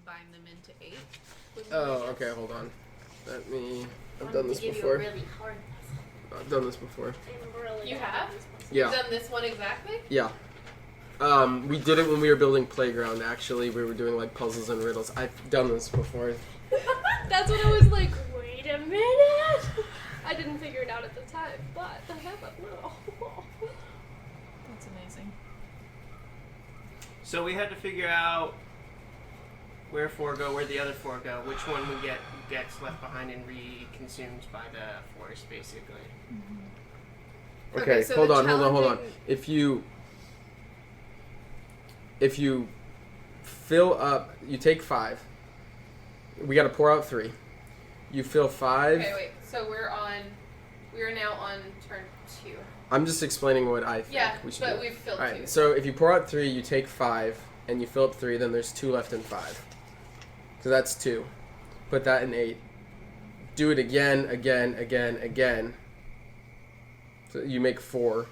combine them into 8. Oh, okay, hold on. I've done this before. Really hard I've done this before. You have? Yeah. You've done this one exactly? Yeah. We did it when we were building Playground, actually. We were doing, like, puzzles and riddles. I've done this before. That's what I was like, wait a minute! I didn't figure it out at the time, but I have a little. That's amazing. So we had to figure out where 4 go, where the other 4 go, which one we gets left behind and consumed by the force, basically. Mm-hmm. Okay, so hold the on. If you fill up, you take 5. We got to pour out 3. You fill 5. Okay, wait. So we are now on turn 2. I'm just explaining what I think Yeah, we should but do. we've filled All right, 2. so if you pour out 3, you take 5, and you fill up 3, then there's 2 left in 5. So that's 2. Put that in 8. Do it again. So you make 4.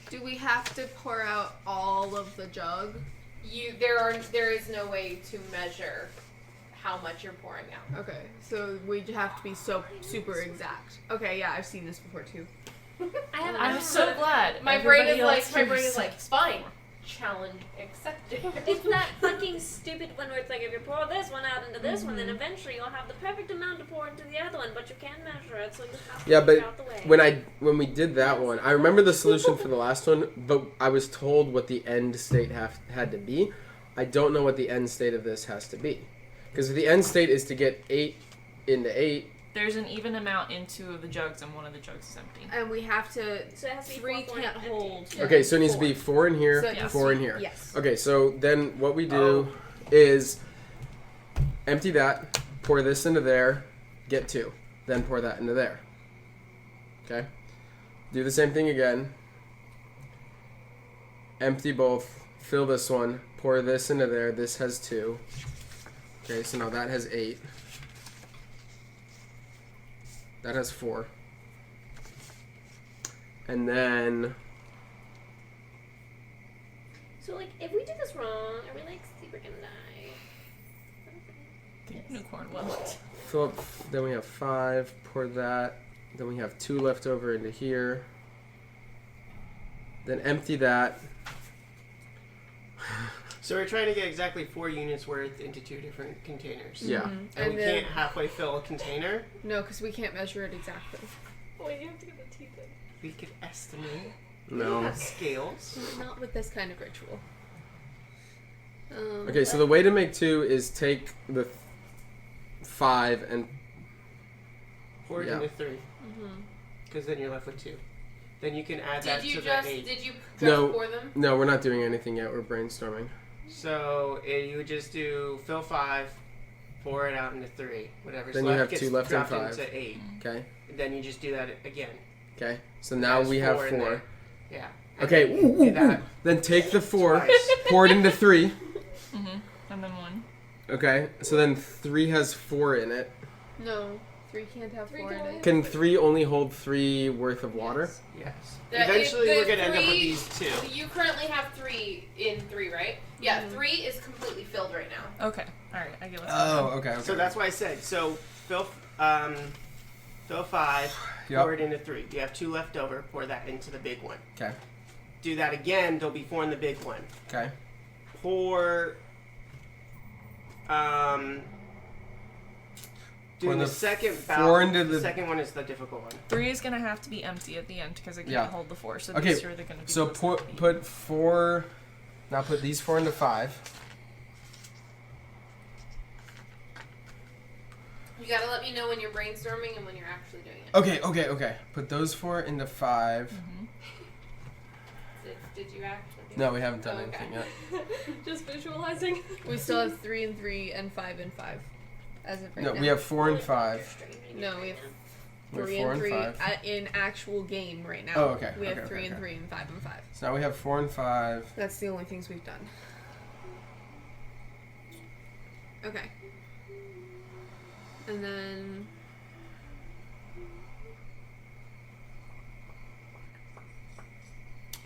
Do we have to pour out all of the jug? There is no way to measure how much you're pouring out. Okay, so we have to be so super exact. Okay, yeah, I've seen this before too. I'm so glad. My brain is Everybody else like, fine. Challenge accepted. It's that fucking stupid one where it's like, if you pour this one out into this one, then eventually you'll have the perfect amount to pour into the other one, but you can't measure it, so you have to figure out the way. when we did that one, I remember the solution for the last one, but I was told what the end state had to be. I don't know what the end state of this has to be. Because the end state is to get 8 into 8. There's an even amount in 2 of the jugs, and one of the jugs is empty. And we have to. So it has to be 3 4 can't empty. hold. Okay, so it needs to be 4 in here, So it needs 4 to in be- here. Yes. Okay, so then what we do is empty that, pour this into there, get 2. Then pour that into there. Okay? Do the same thing again. Empty both, fill this one, pour this into there. This has 2. Okay, so now that has 8. That has 4. And then... So, like, if we do this wrong, are we, like, super gonna die? Unicorn wallet. Fill up, then we have 5, pour that, then we have 2 left over into here, then empty that. So we're trying to get exactly 4 units worth into 2 different containers. Yeah. Mhm. And we then, can't halfway fill a container. No, because we can't measure it exactly. Wait, you have to get the teeth in. We could estimate. We No. have scales. Not with this kind of ritual. Okay, so the way to make 2 is take the 5 and... Pour it Yeah. into 3. Because then you're left with 2. Then you can add that to the 8. Did you just No. pour them? No, we're not doing anything yet. We're brainstorming. So you would just do fill 5, pour it out into 3. Whatever's Then you left have gets 2 left in dropped 5. into 8. Okay? Then you just do that again. Okay. So now There's we have 4 in 4. there. Yeah. And Okay. then you do that Then take the 4, twice. pour it into 3. Mm-hmm. And then 1. Okay. So then 3 has 4 in it. No, 3 can't have 4 in it. Can 3 only hold 3 worth of water? Yes. The- Eventually the we're going to end up with 3 these 2. You currently have 3 in 3, right? Yeah, 3 is completely filled right now. Okay. Alright, I get what's Oh, going okay. So that's why I said, so fill 5, Yep. pour it into 3. You have 2 left over, pour that into the big one. Okay. Do that again, there'll be 4 in the big one. Okay. Pour, doing the the second 4 bout, into the the- second one is the difficult one. 3 is going to have to be empty at the end because it can't Yeah. hold the 4. So Okay, these are going to be So close to empty. put 4... Now put these 4 into 5. You gotta let me know when you're brainstorming and when you're actually doing it. Okay. Put those 4 into 5. Did you actually do it? No, we haven't done Oh, okay. anything yet. Just visualizing. We still have 3 and 3 and 5 and 5. As of right No, now. we have 4 and 5. No, we have We have 3 4 and and 3 5. In actual game right now. Oh, okay. We have Okay, 3 okay, and okay. 3 and 5 and 5. So now we have 4 and 5. That's the only things we've done. Okay. And then...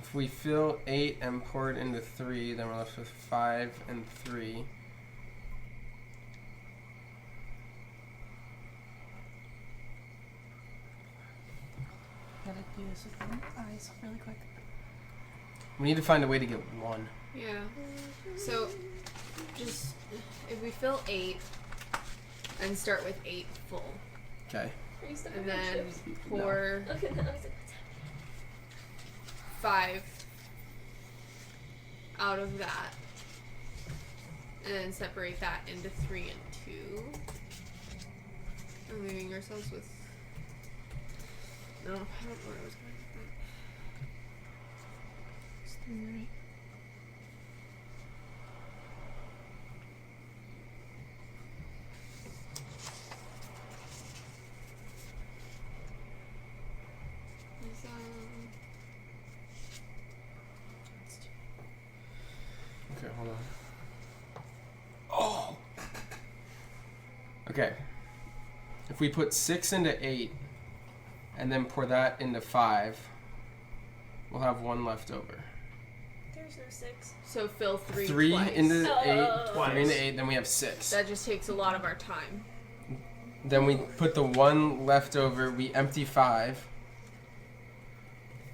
If we fill 8 and pour it into 3, then we're left with 5 and 3. Gotta do this with my eyes really quick. We need to find a way to get 1. Yeah. So, just if we fill 8 and start with 8 full. Okay. And then pour 5 out of that. And then separate that into 3 and 2. And leaving ourselves with... No, I don't know where I was going with that. Just 3, right? Okay, hold on. Oh! Okay. If we put 6 into 8, and then pour that into 5, we'll have 1 left over. There's no 6. So fill 3 3 twice. into 8, Twice. 3 into 8, then we have 6. That just takes a lot of our time. Then we put the 1 left over, we empty 5.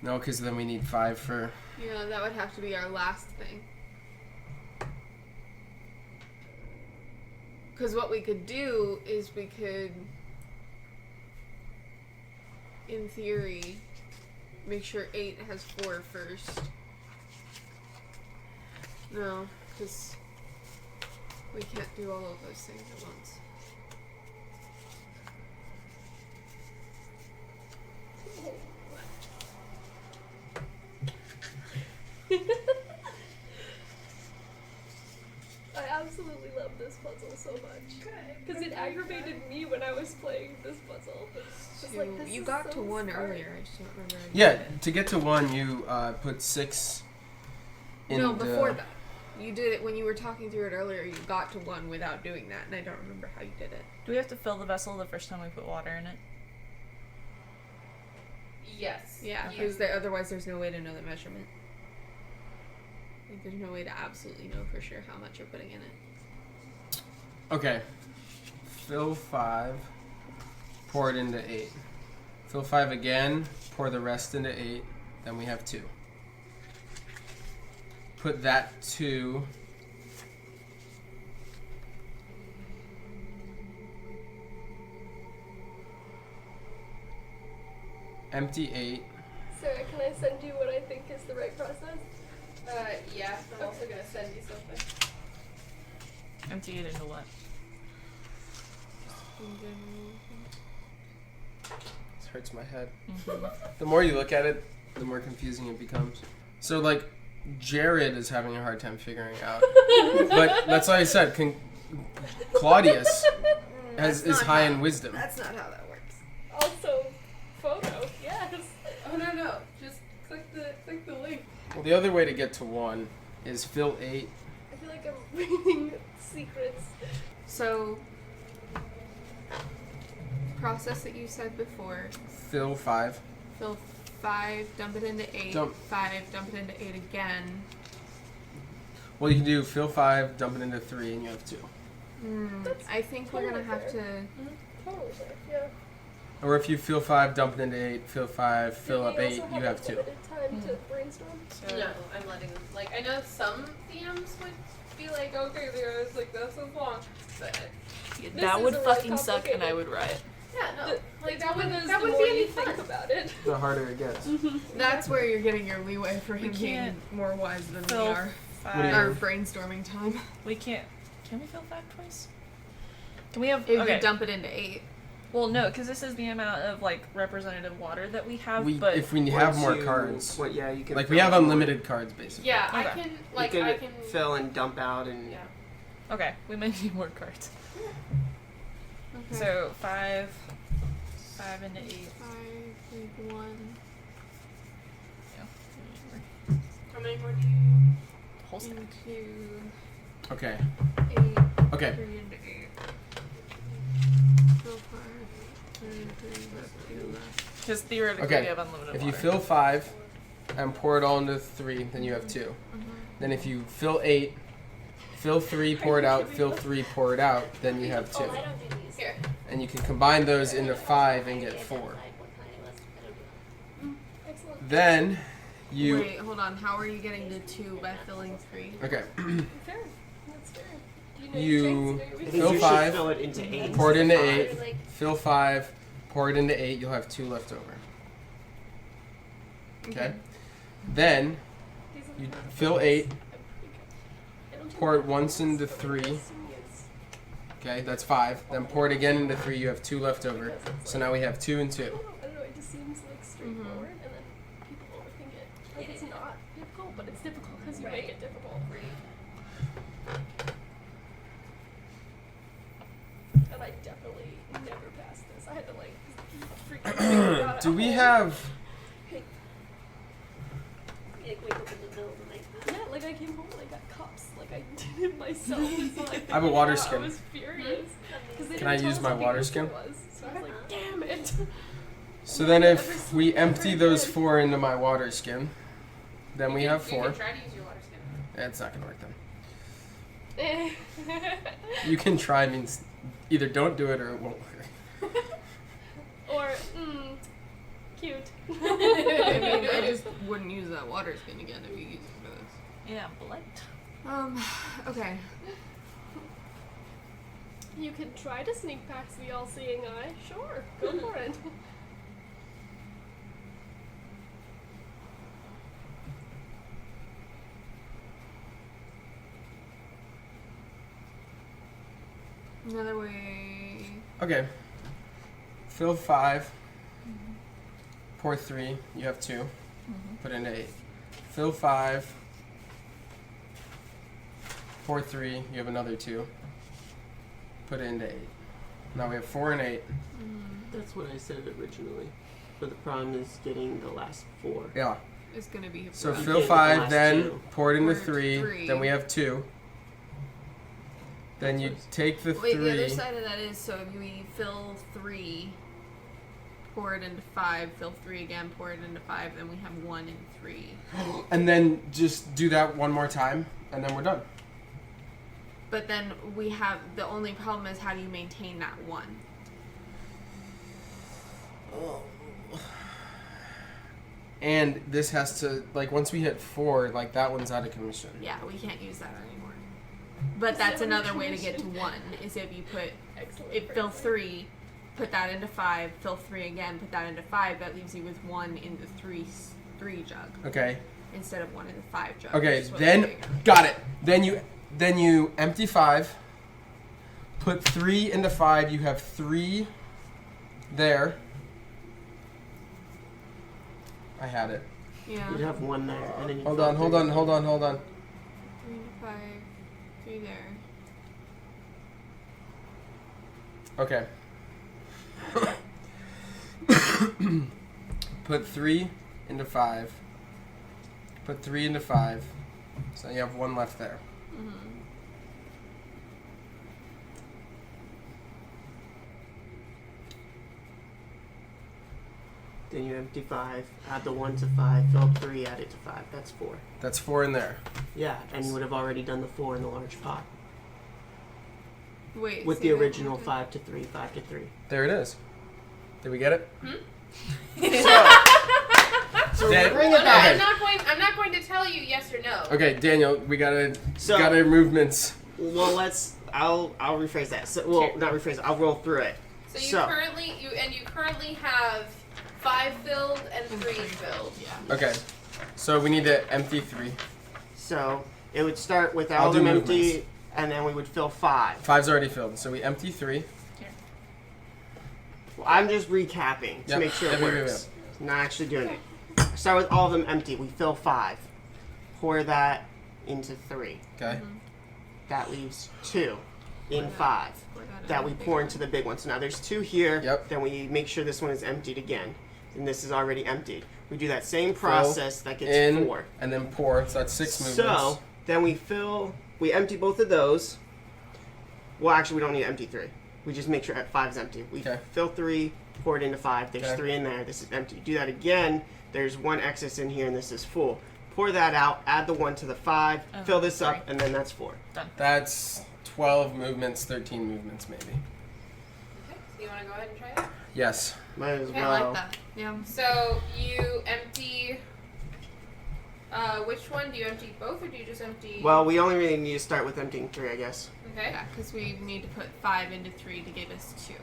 No, because then we need 5 for... Yeah, that would have to be our last thing. Because what we could do is we could, in theory, make sure 8 has 4 first. No, because we can't do all of those things at once. I absolutely love this puzzle so much. Because it aggravated me when I was playing this puzzle. Just like, this You is got so to 1 smart. earlier, I just don't remember. how you Yeah, did it. to get to 1, you put 6 in No, before that. You did it when you were talking through it earlier. You got to 1 without doing that, and I don't remember how you did it. Do we have to fill the vessel the first time we put water in it? Yes. Yeah, because otherwise there's no way to know the measurement. Like, there's no way to absolutely know for sure how much you're putting in it. Okay. Fill 5. Pour it into 8. Fill 5 again. Pour the rest into 8. Then we have 2. Put that 2. Empty 8. Sarah, can I send you what I think is the right process? Yeah, I'm also gonna send you something. Empty it into what? This hurts my head. Mm-hmm. The more you look at it, the more confusing it becomes. So, like, Jared is having a hard time figuring out. But that's why I said Claudius is high in wisdom. That's not how that works. Also, photo, yes. Oh no! Just click the link. Well, the other way to get to 1 is fill 8. I feel like I'm reading secrets. So, process that you said before. Fill 5. Fill 5, dump it into 8. Dump. 5, dump it into 8 again. Well, you can do fill 5, dump it into 3, and you have 2. I think we're gonna have to. Totally fair, yeah. Or if you fill 5, dump it into 8, fill 5, fill up 8, you have 2. Time to brainstorm. No, I'm letting them. Like, I know some DMs would be like, okay, there's like this is long, but That would is a fucking really suck, and I would riot. yeah, no, like that the would more be any you fun. think about it. The harder it gets. That's where you're getting your leeway for him being can't more wise than we fill are. What do you- Our brainstorming time. We can't. Can we fill 5 twice? Can we have? If Okay. you dump it into 8. Well, no, because this is the amount of like representative water that we have. We, but if we have Once more you- cards. What? Yeah, you can. Like, fill we have more. unlimited cards, basically. Yeah, Okay. I can. Like, you can I can fill and dump out and. Yeah. okay, we might need more cards. Okay. So 5 into 8. 5, like 1. Yeah. How many more do you? Whole stack. Into Okay. 8. Okay. 3 into 8. Fill 5. 3 into 3. That's 2 left. Because theoretically Okay, we have unlimited If water. you fill 5, and pour it all into 3, then you have 2. Then if you fill 8, fill 3, pour it out, fill 3, pour it out, then you have 2. Oh, I don't do these. Here. And you can combine those into 5 and get 4. Excellent. Then you... Wait, hold on. How are you getting to 2 by filling 3? Okay. Fair. That's fair. Do know You your I think fill you 5, should fill it into 8. pour it into Five. 8, fill 5, pour it into 8, you'll have 2 left over. Okay? Then you fill 8, pour it once into 3. Okay, that's 5. Then pour it again into 3, you have 2 left over. So now we have 2 and 2. I don't know, it just seems like straightforward, and then people overthink it. Like, it's not difficult, but it's difficult because you make it difficult. And I definitely never passed this. I had to, like, freaking figure out Do we have... Like, wake up in the middle of the night. Yeah, like, I came home and I got cups. Like, I did it myself. So, like, I have a water I skin. was furious. 'Cause they Can I didn't tell use us my what the water answer skin? was. So I was like, damn it. So then if we empty those 4 into my water skin, then we have 4. You can try to use your water skin. It's not going to work then. You can try means either don't do it or it won't work. Or, cute. I mean, I just wouldn't use that water skin again if you use it for this. Yeah, Blight. Okay. You could try to sneak past the all-seeing eye. Sure, go for it. Another way. Okay. Fill 5. Pour 3. You have 2. Put into 8. Fill 5. Pour 3. You have another 2. Put it into 8. Now we have 4 and 8. That's what I said originally. But the problem is getting the last 4. Yeah. It's gonna be. So You fill get the 5, last then 2. pour it into Pour 3. 3. Then we have 2. Then you take the Wait, 3. the other side of that is so if we fill 3, pour it into 5, fill 3 again, pour it into 5, then we have 1 and 3. And then just do that one more time, and then we're done. But then we have the only problem is how do you maintain that 1? And this has to, like, once we hit 4, like, that one's out of commission. Yeah, we can't use that anymore. But that's another way to get to 1 is if you put fill 3, put that into 5, fill 3 again, put that into 5. That leaves you with 1 in the 3 jug Okay. instead of 1 in the 5 jug. Okay, which is what then we're doing. got it. Then you empty 5, put 3 into 5. You have 3 there. I had it. Yeah. You have 1 there, and then you Hold fill on. 3 into 5, 3 there. Okay. Put 3 into 5. Put 3 into 5. So you have 1 left there. Then you empty 5, add the 1 to 5, fill 3, add it to 5. That's 4. That's 4 in there. Yeah, and you would have already done the 4 in the large pot. Wait. With say the that original again. 5 to 3, 5 to 3. There it is. Did we get it? So Dan- bring it Okay. back. I'm not going to tell you yes or no. Okay, Daniel, we gotta So- gotta movements. Well, I'll rephrase that. So, well, not rephrase it. I'll roll through it. So you currently have 5 filled and 3 filled. Yeah. Okay, so we need to empty 3. So it would start with I'll all do of them empty, movements. and then we would fill 5. 5's already filled, so we empty 3. Well, I'm just recapping to Yep. make sure it Yep, yep, works. Not actually doing it. Start with all of them empty. We fill 5. Pour that into 3. Okay. That leaves 2 in 5. That we pour into the big one. So now there's 2 here. Yep. Then we make sure this one is emptied again. And this is already emptied. We do that same process that gets In 4. and then pour. So that's 6 movements. So then we empty both of those. Well, actually, we don't need to empty 3. We just make sure 5 is empty. We Okay. fill 3, pour it into 5. There's 3 in there. This is empty. Do that again. There's 1 excess in here, and this is full. Pour that out. Add the 1 to the 5. Fill this up, and then that's 4. Done. That's 12 movements, 13 movements, maybe. Okay, so you want to go ahead and try it? Yes. Might as Okay, well. I like that. Yeah. So you empty. Which one? Do you empty both, or do you just empty? Well, we only really need to start with emptying 3, I guess. Okay. Yeah, because we need to put 5 into 3 to give us 2.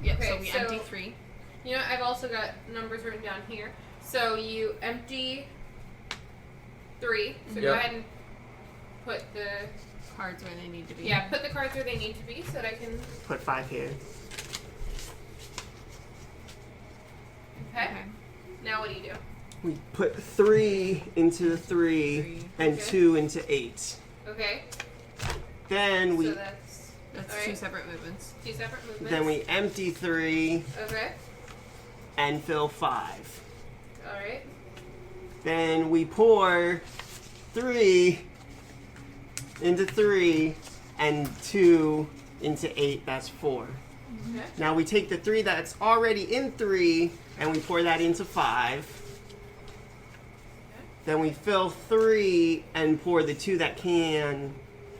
Yep, Okay, so we empty 3. You know, I've also got numbers written down here. So you empty 3. So go ahead and put the cards where they need to be. Yeah, put the cards where they need to be so that I can. Put 5 here. Okay. Now what do you do? We put 3 into the 3 and 2 into 8. Okay. Then we. So that's two separate movements. 2 separate movements. Then we empty 3. Okay. And fill 5. All right. Then we pour 3 into 3 and 2 into 8. That's 4. Okay. Now we take the 3 that's already in 3 and we pour that into 5. Okay. Then we fill 3 and pour the 2 that can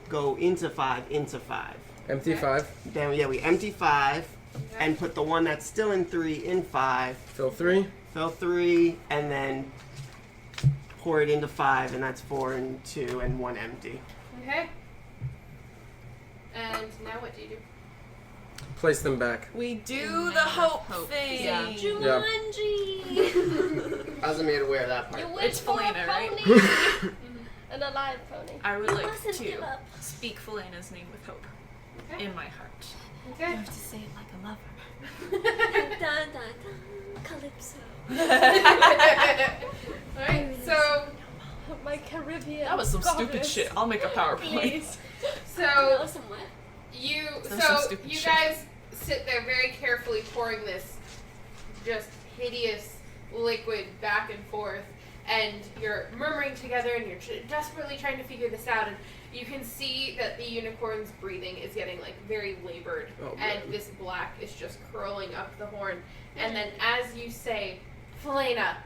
go into 5 into 5. Empty 5. Then we empty 5 and put the one that's still in 3 in 5. Fill 3. Fill 3 and then pour it into 5, and that's 4 and 2 and 1 empty. Okay. And now what do you do? Place them back. We do the hope thing. Yeah. Jumanji! I wasn't made aware of that part. You wish It's for a Felina, right? pony! An alive pony. I would like Mustn't give to up. speak Felina's name with hope Okay. in my heart. Okay. You have to say it like a lover. Dun, dun, dun, Calypso. Alright, so My Caribbean. That was some stupid goddess. shit. I'll make a PowerPoint. Please. so Listen, what? you Some so stupid you shit. guys sit there very carefully pouring this just hideous liquid back and forth, and you're murmuring together, and you're desperately trying to figure this out, and you can see that the unicorn's breathing is getting like very labored, and this black is just curling up the horn. And then as you say, Felina,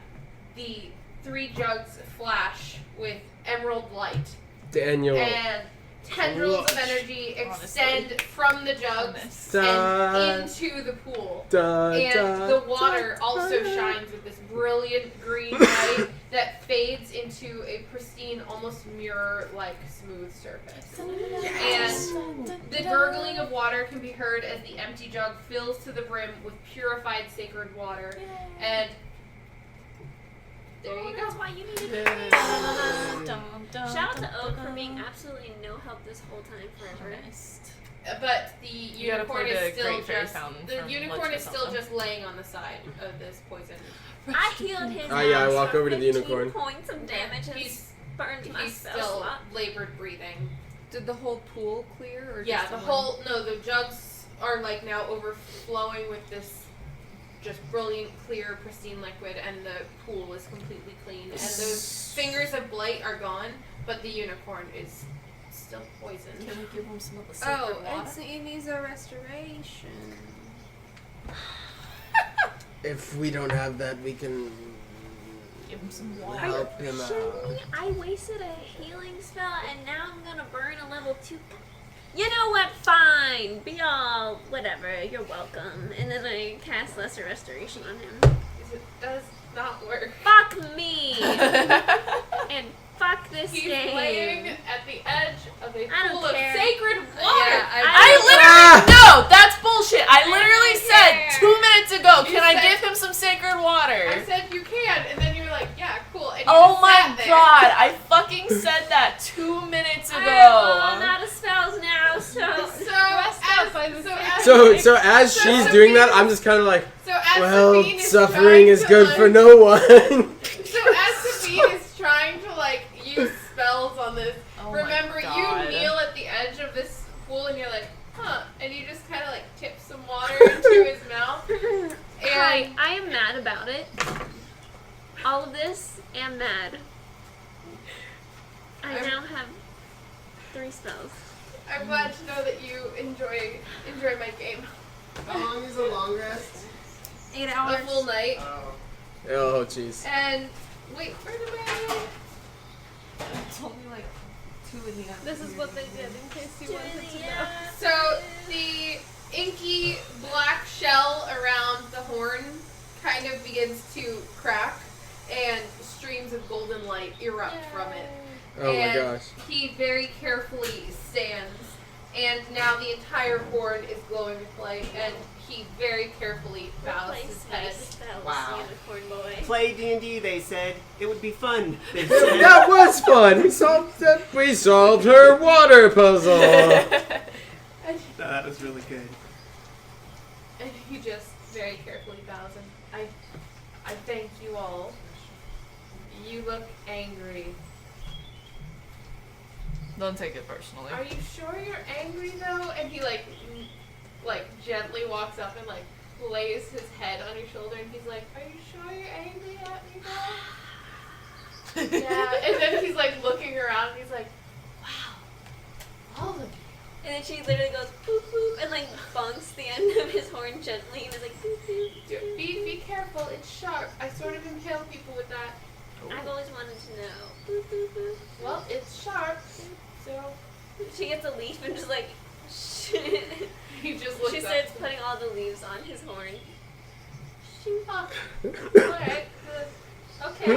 the 3 jugs flash with emerald light, Daniel. and tendrils of energy extend from the jugs Da, and into the pool. da, And da, the water da, also da. shines with this brilliant green light that fades into a pristine, almost mirror-like smooth surface. And the gurgling of water can be heard as the empty jug fills to the brim with purified sacred water. And there you go. That's why you needed it. Shout out to Oak for being absolutely no help this whole time forever. But the You gotta unicorn play is the still Great Fairy just Fountain the from unicorn Legend is of still Zelda. just laying on the side of this poison. I healed his Oh, yeah, I ass walk for over to the 15 unicorn. points of damage and He's burned my he's spell still slot. labored breathing. Did the whole pool clear? Or Yeah, just the one? whole the jugs are like now overflowing with this just brilliant, clear, pristine liquid, and the pool is completely clean. And those fingers of blight are gone, but the unicorn is still poisoned. Can we give him some of the sacred Oh, water? it needs a restoration. If we don't have that, we can Give him some water. help him out. I wasted a healing spell and now I'm gonna burn a level 2. You know what? Fine. Be all whatever. You're welcome. And then I cast Lesser Restoration on him. It does not work. Fuck me. And fuck this He's game. laying at the edge of a I don't pool of care. sacred water. I literally no, that's bullshit. I literally care. said 2 minutes ago, You can I said- give him some sacred water? I said you can, and then you were like, yeah, cool. And you Oh just my sat there. god, I fucking said that 2 minutes ago. I'm out of spells now, so So as she's doing that, I'm just kind of like, So as well, Sabine is suffering trying is to, good like, for no one. So as Sabine is trying to like use spells on this, Oh my remember God. you kneel at the edge of this pool and you're like, huh, and you just kind of like tip some water into his mouth. And I am mad about it. All of this, am mad. I now have 3 spells. I'm glad to know that you enjoy my game. How long is a long rest? 8 a hours. full night. Oh, jeez. And wait, where did I? It's only like 2 in the afternoon. This is what they did in case you wanted to know. So the inky black shell around the horn kind of begins to crack, and streams of golden light erupt from it. Oh and my gosh. he very carefully stands, and now the entire horn is glowing with light, and he very carefully bows his head. Wow. Unicorn boy. Play D&D, they said. It would be fun, they said. That was fun. We solved her water puzzle. That was really good. And he just very carefully bows, and I thank you all. You look angry. Don't take it personally. Are you sure you're angry though? And he like gently walks up and like lays his head on your shoulder, and he's like, "Are you sure you're angry at me though?" Yeah. And then he's like looking around, and he's like, "Wow, all of you." And then she literally goes poop poop and like bonks the end of his horn gently and is like poop poop. Be careful. It's sharp. I sort of impale people with that. I've always wanted to know. Boop, boop, boop. Well, it's sharp. So She gets a leaf and just like he just looks she up. starts putting all the leaves on his horn. Alright, okay.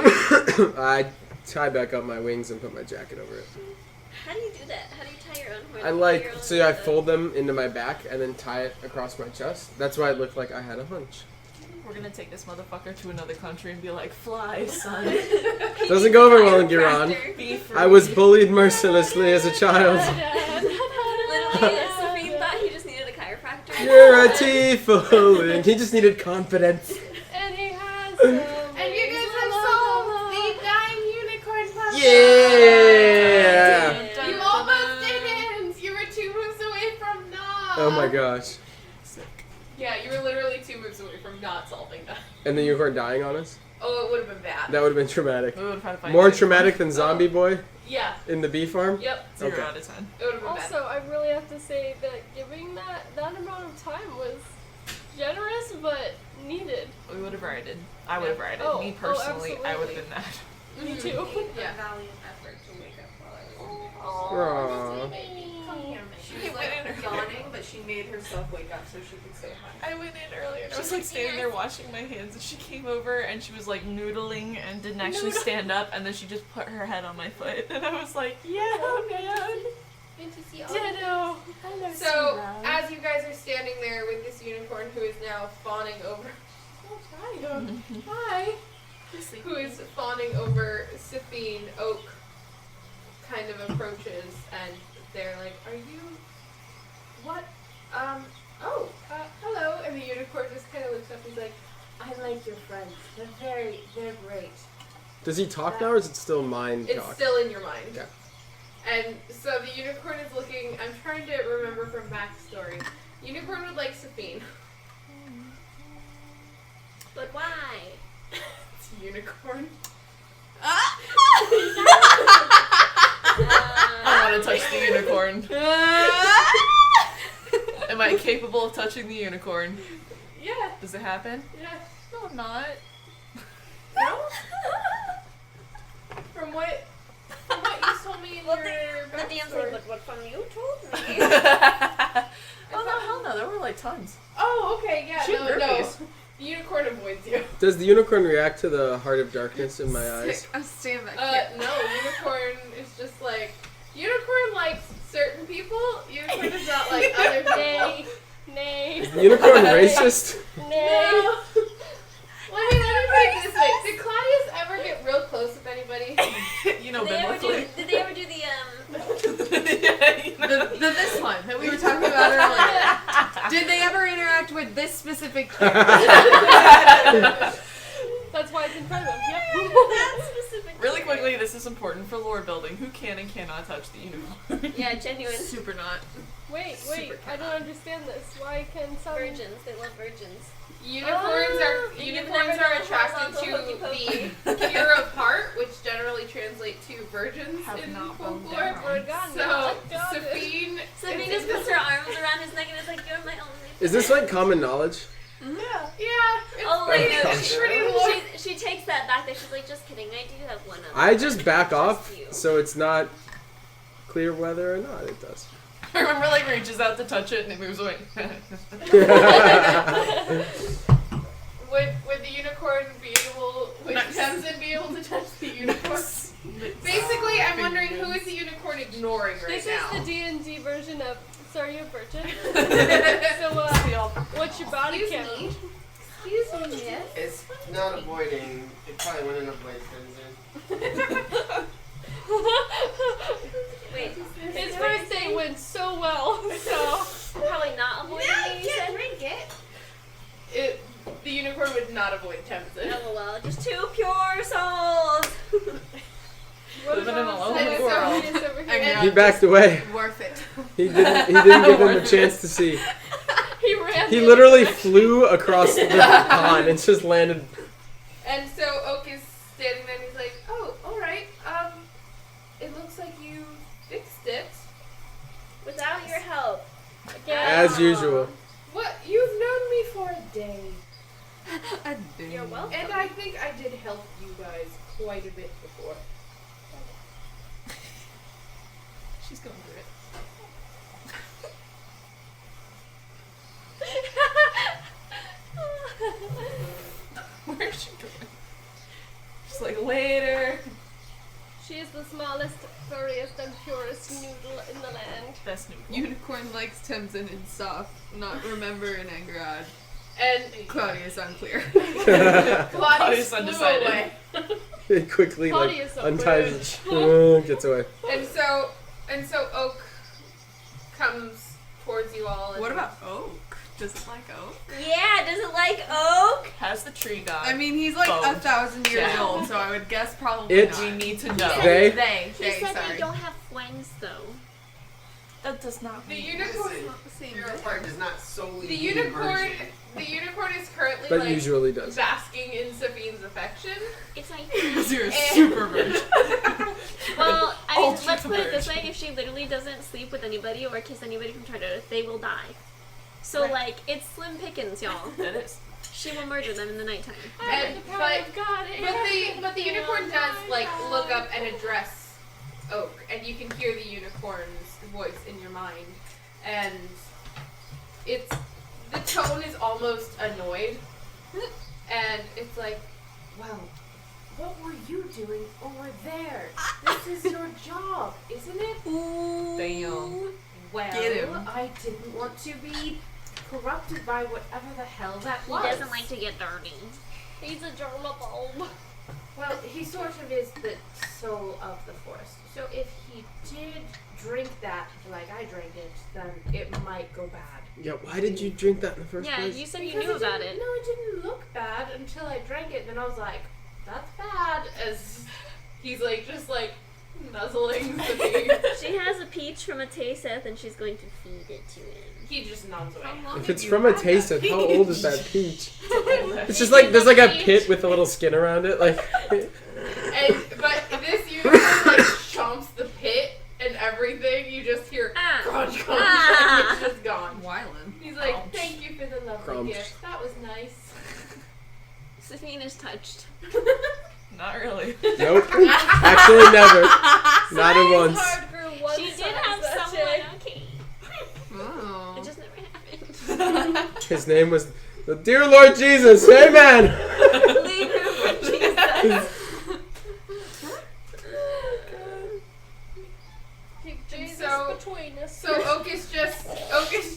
I tie back up my wings and put my jacket over it. How do you do that? How do you tie your own horn? I like, so I fold them into my back and then tie it across my chest. That's why it looked like I had a hunch. We're gonna take this motherfucker to another country and be like, fly, son. Doesn't go over well in Iran. Be free. I was bullied mercilessly as a child. Literally, Sabine thought he just needed a chiropractor. You're a tiefling. And he just needed confidence. And he has some. And you guys have solved the dying unicorn puzzle. Yeah! You almost didn't. You were 2 moves away from not. Oh my gosh. Yeah, you were literally 2 moves away from not solving that. And the unicorn dying on us? Oh, it would have been bad. That would have been traumatic. We would've had to fight More him. traumatic than Zombie Boy Yeah. in the bee farm? Yep. 0 Okay. out of 10. It would have been Also, I really have to say that giving that amount of time was generous but needed. We would have righted. I would have righted. Oh, Me personally, I would have absolutely. been mad. bad. Me too. Yeah. Valiant effort to wake up while I was Aww. She was like yawning, but she made herself wake up so she could say hi. I went in earlier and I was like standing there washing my hands and she came over and she was like noodling and didn't actually stand up and then she just put her head on my foot and I was like, yeah, man. Good to see all Ditto. So, as you guys are standing there with this unicorn who is now fawning over... Oh, hi. Hi. Who is fawning over Safine, Oak kind of approaches and they're like, are you... What? Hello. And the unicorn just kind of looks up. He's like, I like your friends. They're great. Does he talk now or is it still mind It's talk? still in your mind. Yeah. And so the unicorn is looking, I'm trying to remember from backstory. Unicorn would like Safine. But why? It's a unicorn. I want to touch the unicorn. Am I capable of touching the unicorn? Yeah. Does it happen? Yeah. No, I'm not. No? From what you told me in Well, your the DM's backstory. like, look what from you told me. Oh no, hell no, there were like tons. Oh, okay, yeah, Shoot no. groupies. The unicorn avoids you. Does the unicorn react to the heart of darkness in my eyes? I'm staying back here. No, unicorn is just like, unicorn likes certain people, unicorn does not like other people. Nay. Is the unicorn racist? No. Well, I mean, let me put it this way. Did Claudius ever get real close with anybody? You know, Did they ever do the This one that we were talking about earlier. Did they ever interact with this specific character? That's why it's in front of him. Yep. that specific Really quickly, this is important for lore building. Who can and cannot touch the unicorn? Yeah, genuine. Super not. Wait, Super I don't understand this. Why can some Virgins. They love virgins. Unicorns are attracted to the pure of heart, which generally translate to virgins Have in not folklore. bone down. So, Safine Sabine just puts her arms around his neck and is like, you're my only Is this like common knowledge? Yeah, it's She takes that back there. She's like, just kidding. I do have one of them. I just back off, you. so it's not clear whether or not it does. I remember like reaches out to touch it and it moves away. Would the unicorn be able? Would Tamsin be able to touch the unicorn? Basically, I'm wondering who is the unicorn ignoring right now. This is the D&D version of Sorry, you're a virgin. So, what's your body count? Excuse me, miss. It's not avoiding. It probably wouldn't avoid Crimson. Wait, his first day went so well, so probably not avoiding me. You said drink it. The unicorn would not avoid Tamsin. Oh well, just two pure souls. Living in a lonely world. He backed away. Worth it. He didn't give him a chance to see. He ran. He literally flew across the pond and just landed. And so Oak is standing there and he's like, "Oh, all right. It looks like you fixed it Without your help. As usual. What? You've known me for a day, You're welcome. and I think I did help you guys quite a bit before." She's going through it. Where's she going? She's like, later. She is the smallest, furriest, and purest noodle in the land. Best noodle. Unicorn likes Tamsin and stuff. Not remember in Angerad. And Claudia's unclear. Claudius Claudius flew undecided. away. He quickly Claudius unties gets away. And so Oak comes towards you all. And What about Oak? Does it like Oak? Yeah, does it like Oak? Has the tree god. I mean, he's like Boned 1,000 years down. old, so I would guess probably It- not. we need to know. They? He said sorry. they don't have friends though. That does not the mean unicorn. Not the same. Your part does not solely The mean unicorn. virgin. The unicorn is currently That like usually does. basking in Safine's affection. It's like, Because you're a And- super virgin. well, I mean, Ultra let's put it this virgin. way: if she literally doesn't sleep with anybody or kiss anybody from Charter, they will die. So Right. like, it's slim pickings, y'all. It is. She will murder them in the nighttime. And but the unicorn does like look up and address Oak, and you can hear the unicorn's voice in your mind, and the tone is almost annoyed, and it's like, well, what were you doing over there? This is your job, isn't it? Damn. Well, Get him. I didn't want to be corrupted by whatever the hell that He was. doesn't like to get dirty. He's a germaphobe. Well, he sort of is the soul of the forest. So if he did drink that like I drank it, then it might go bad. Yeah, why did you drink that in the first Yeah, place? you said you Because knew about didn't- it. No, it didn't look bad until I drank it. Then I was like, that's bad. As he's like, just like nuzzling the baby. She has a peach from a Tayseth and she's going to feed it to him. He just nods away. If it's from a taste of how old is that peach? It's just like there's like a pit with a little skin around it, like. But this unicorn like chomps the pit and everything. You just hear crunch, crunch, and it's just gone. Wylan. He's like, thank you for the lovely Crunch. gift. That was nice. Saphine is touched. Not really. Nope. Actually, never. Not at once. Hard grew one She did size have that someone, day. okay. Oh. It just never happened. His name was the dear Lord Jesus. Amen. Leave her for Jesus. Keep Jesus So- between us. So Oak is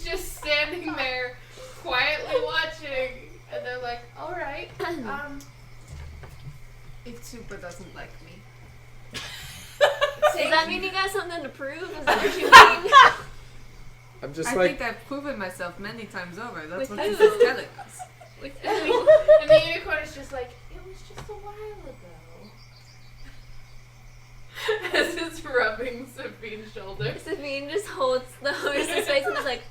just standing there, quietly watching, and they're like, "All right, If Super doesn't like me. Does that mean you got something to prove? Is that what you mean? I'm just I like. think I've proven myself many times over. That's With what this who? is telling us. and the unicorn is just like, it was just a while ago." As it's rubbing Safine's shoulder. Saphine just holds the horse's face and is like,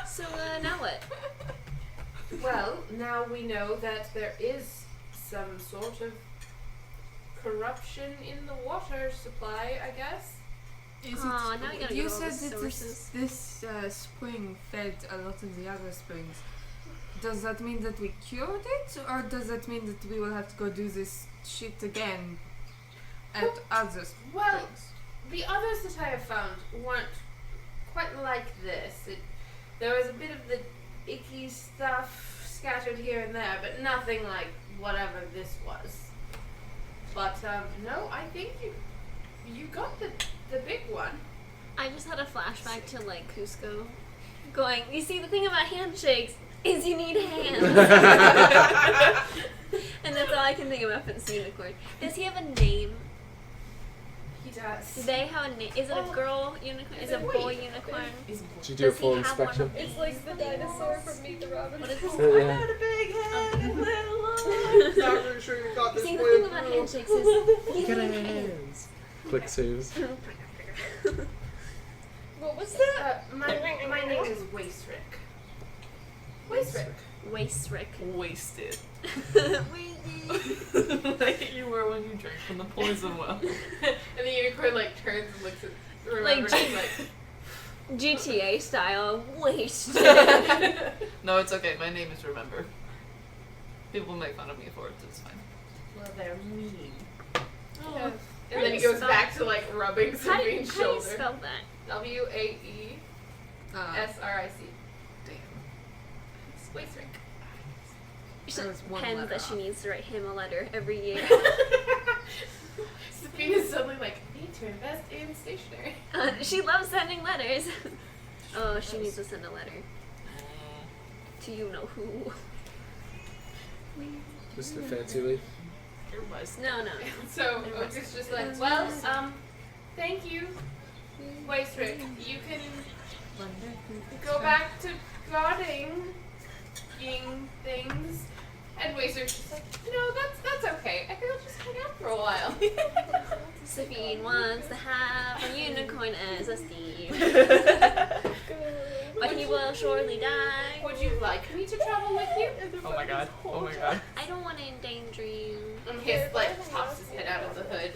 so now what? Well, now we know that there is some sort of corruption in the water supply, I guess. Now we gotta You go to all said the that sources. this spring fed a lot of the other springs. Does that mean that we cured it, or does that mean that we will have to go do this shit again at other springs? Well, the others that I have found weren't quite like this. There was a bit of the icky stuff scattered here and there, but nothing like whatever this was. But no, I think you got the big one. I just had a flashback to like Cusco going, you see the thing about handshakes is you need hands. And that's all I can think about for this unicorn. Does he have a name? He does. Do they have a name? Is it a girl unicorn? Is it a boy unicorn? Did you do a Does he full have one inspection? of It's like the dinosaur from Meet the Robinsons. What is this? Yeah. I had a big head and little I'm not really sure you got this See, the one. thing about handshakes is Get our hands. Quick saves. What was that? My name is Wastrick. Wastrick. Wastrick. wasted. Like you were when you drank from the poison well. And the unicorn like turns and looks at Like, GTA style, wasted. No, it's okay. My name is Remember. People make fun of me for it. It's fine. well, they're mean. Oh. And then he goes back to like rubbing How do Sabine's you shoulder. spell that? WAESRIC. Damn. Wastrick. She There was one pens letter that she off. needs to write him a letter every year. Sabine is suddenly like, I need to invest in stationery. She loves sending letters. Oh, she needs to send a letter to you know who. Mr. Fancy Leaf. It was. No. So Oak is just like, well, thank you, Wastrick. You can go back to guarding things. And Wastrick's just like, that's okay. I think I'll just hang out for a while. Sabine wants to have a unicorn as a Steve. But he will surely die. Would you like me to travel with you? Oh my god. Oh my god. I don't want to endanger you. And Hiss like pops his head out of the hood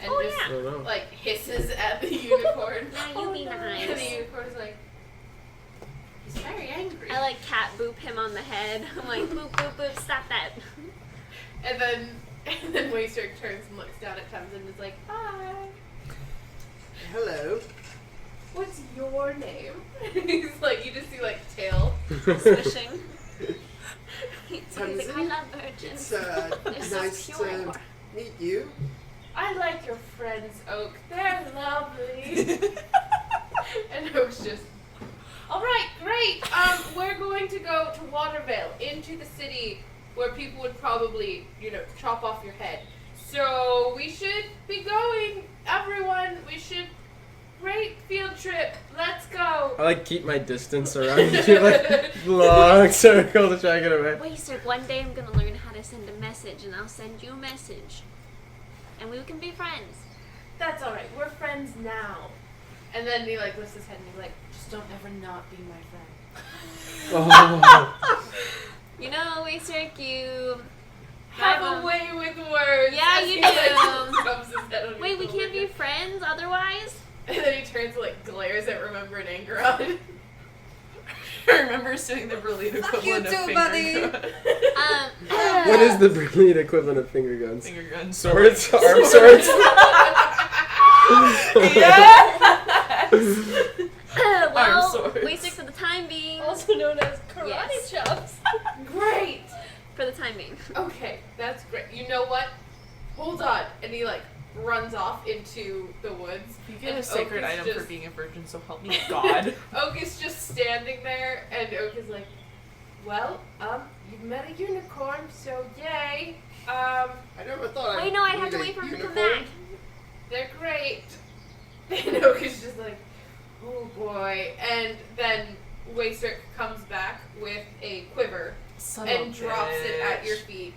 and Oh, just I don't know. like hisses at the unicorn. Now you be And the nice. unicorn's like, he's very angry. I like cat boop him on the head. I'm like, boop, boop, boop, stop that. And then Wastrick turns and looks down at Thames and is like, hi. Hello. What's your name? He's like, you just see like tail. Swishing. He's like, I love virgins. It's They're so nice pure. to meet you. I like your friends, Oak. They're lovely. And Oak's just, all right, great. We're going to go to Watervale, into the city, where people would probably, chop off your head. So we should be going, everyone. We should. Great field trip. Let's go. I like keep my distance around you, like long circle to try to get away. Wait, sir, one day I'm gonna learn how to send a message, and I'll send you a message. And we can be friends. That's all right. We're friends now. And then he like lifts his head and he's like, just don't ever not be my friend. Oh. You know, Wastrick, you Have Have a way with words. Yeah, as you he, do. Like, rubs his head on Wait, your we can't be shoulder. friends otherwise? And then he turns and like glares at Remember in anger on it. I remember seeing the brilliant equivalent you of too, finger buddy. gun. What is the brilliant equivalent of finger guns? Finger gun. Swords? Arm swords? Well, Arm swords. Wastrick for the time being. Also known as karate Yes. chops. Great. For the time being. Okay, that's great. You know what? Hold on. And he like runs off into the woods. You get And a sacred Oak is item just, for being a virgin, so help me God. Oak is just standing there, and Oak is like, "Well, you've met a unicorn, so yay. I never thought Wait, no, I have to wait for him to come back. They're great." And Oak is just like, "Oh boy!" And then Wastrick comes back with a quiver Son and of a drops it at bitch. your feet.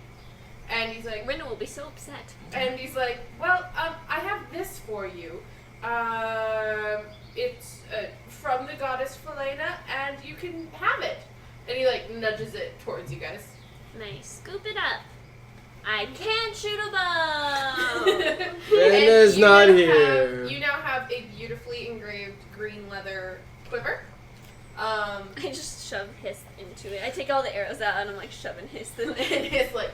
And he's like, Rinna will be so upset. And he's like, well, I have this for you. It's from the goddess Felena, and you can have it. And he like nudges it towards you guys. Nice. Scoop it up. I can't shoot a bow. Rinna's And not now here. you now have a beautifully engraved green leather quiver. I just shove Hiss into it. I take all the arrows out and I'm like shoving Hiss in And there. Hiss like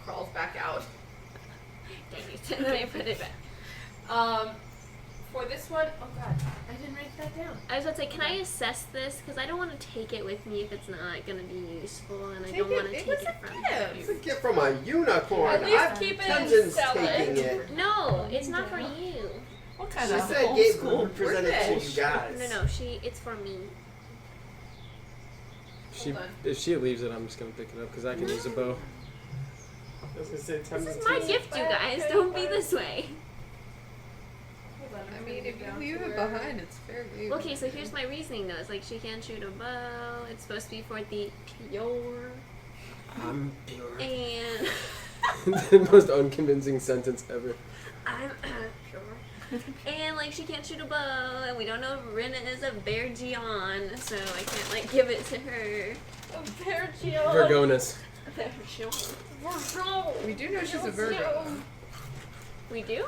crawls back out. Dang it. And then I put it back. For this one, oh god, I didn't write that down. I was about to say, can I assess this? Because I don't want to take it with me if it's not going to be useful, and I Take don't it- want to it take was it a from gift. you. It's a gift from a unicorn. At least I'm keep it Tenzin's separate. taking it. No, it's not for you. What kind She of said old gave school present it to you British? guys. No, it's for me. If she leaves it, I'm just gonna pick it up because I can use a bow. I was gonna say This Tenzin's is my taking gift, you guys. Don't be this way. I mean, if you leave it behind, it's fair game. Okay, so here's my reasoning though. It's like she can't shoot a bow. It's supposed to be for the pure. I'm pure. And The most unconvincing sentence ever. I'm pure. And like she can't shoot a bow, and we don't know if Rinna is a Vergion, so I can't like give it to her. A Vergion. Vergonis. Vergion. We do know she's a Virgo. We do?